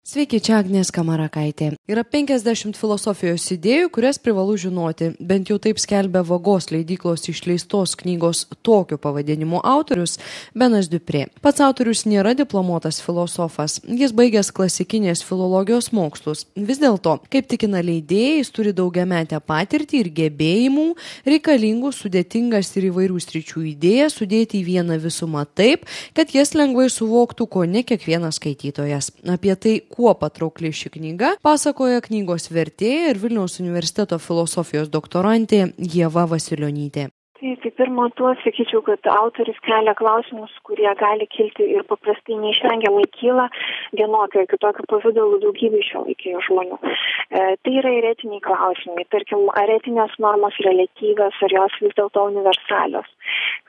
Sveiki, čia Agnė Skamarakaitė. Yra 50 filosofijos idėjų, kurias privalu žinoti. Bent jau taip skelbia Vagos leidyklos išleistos knygos tokiu pavadinimu autorius Benas Duprė. Pats autorius nėra diplomuotas filosofas. Jis baigęs klasikinės filologijos mokslus. Vis dėlto, kaip tikina leidėjai, jis turi daugiametę patirtį ir gebėjimų, reikalingų sudėtingas ir įvairių sričių idėjas sudėti į vieną visumą taip, kad jas lengvai suvoktų kone kiekvienas skaitytojas. Apie tai, kuo patraukli ši knyga, pasakoja knygos vertėja ir Vilniaus universiteto filosofijos doktorantė Ieva Vasilionytė. Tai pirma, sakyčiau, kad autoris kelia klausimus, kurie gali kilti ir paprastai neišvengiamai kyla vienokio ir kitokio pavidalų daugybė šiuolaikinių žmonių. Tai yra ir etiniai klausimai, tarkim, ar etinės normos reliatyvios, ar jos vis dėlto universalios.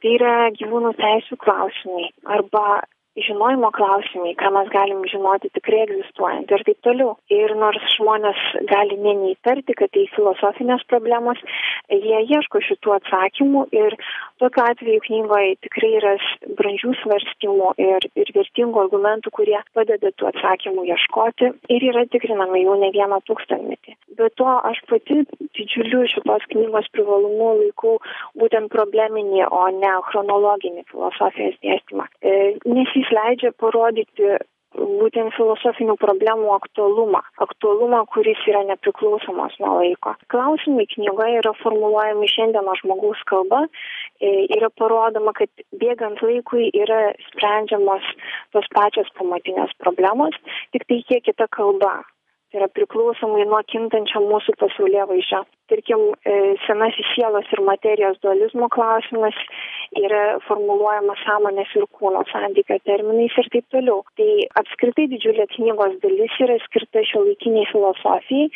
Tai yra gyvūnų teisių klausimai arba žinojimo klausimai, ką mes galim žinoti tikrai egzistuojant ir taip toliau. Ir nors žmonės gali neįtarti, kad tai filosofinės problemos, jie ieško šitų atsakymų ir tokiu atveju knygoje tikrai yra brandžių svarstymų ir vertingų argumentų, kurie padeda tų atsakymų ieškoti ir yra tikrinami jau ne vieną tūkstantmetį. Be to, aš pati didžiuliu šitos knygos privalumu laikau būtent probleminį, o ne chronologinį filosofijos dėstymą. Nes jis leidžia parodyti būtent filosofinių problemų aktualumą, kuris yra nepriklausomas nuo laiko. Klausimai knygoje yra formuluojami šiandienos žmogaus kalba, yra parodoma, kad bėgant laikui yra sprendžiamos tos pačios pamatinės problemos, tik tai kiek kita kalba. Tai yra priklausomai nuo kintančio mūsų pasaulėvaizdžio. Tarkim, senasis sielos ir materijos dualizmo klausimas yra formuluojamas sąmonės ir kūno santykio terminais ir taip toliau. Tai apskritai didžiulė knygos dalis yra skirta šiuolaikiniai filosofijai,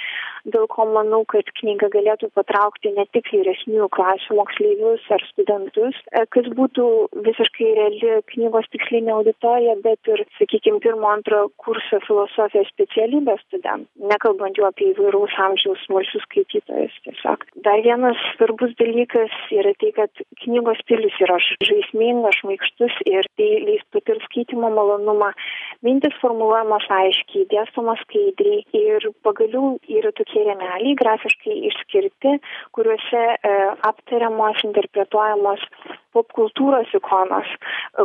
dėl ko manau, kad knyga galėtų patraukti ne tik vyresnių klasių moksleivius ar studentus, kas būtų visiškai reali knygos tikslinė auditorija, bet ir, sakykime, 1-2 kurso filosofijos specialybės studentų. Nekalbant jau apie įvairaus amžiaus smalsius skaitytojus tiesiog. Dar vienas svarbus dalykas yra tai, kad knygos stilius yra žaismingas, šmaikštus ir tai leis patirti skaitymo malonumą. Mintis formuluojamos aiškiai, dėstomos skaidriai ir pagaliau yra tokie rėmeliai grafiškai išskirti, kuriuose aptariamos, interpretuojamos popkultūros ikonos,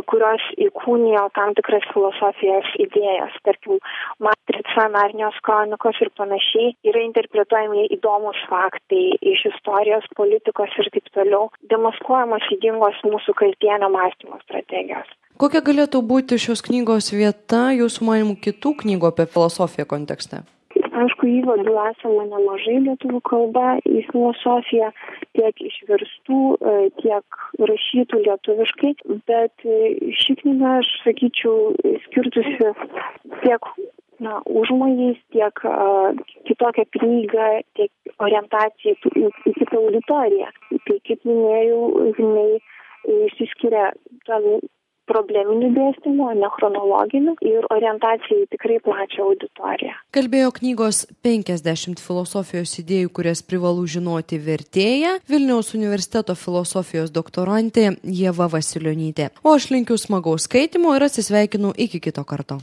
kurios įkūnijo tam tikras filosofijos idėjas. Tarkim, Matrica, Narnijos kronikos ir panašiai yra interpretuojami įdomus faktai iš istorijos, politikos ir taip toliau, demaskuojamos ydingos mūsų kasdienio mąstymo strategijos. Kokia galėtų būti šios knygos vieta jūsų manymų kitų knygų apie filosofiją kontekste? Aišku, įvadų esama nemažai lietuvių kalba į filosofiją, tiek išverstų, tiek rašytų lietuviškai, bet ši knyga, aš sakyčiau, skirtusi tiek užmojais, tiek kitokią knygą, tiek orientaciją į kitą auditoriją. Tai, kaip minėjau, jinai išsiskiria probleminių dėstymų, ne chronologinių ir orientacijai tikrai plačią auditoriją. Kalbėjo knygos 50 filosofijos idėjų, kurias privalu žinoti vertėja, Vilniaus universiteto filosofijos doktorantė Ieva Vasilionytė. O aš linkiu smagaus skaitymo ir atsisveikinu iki kito karto.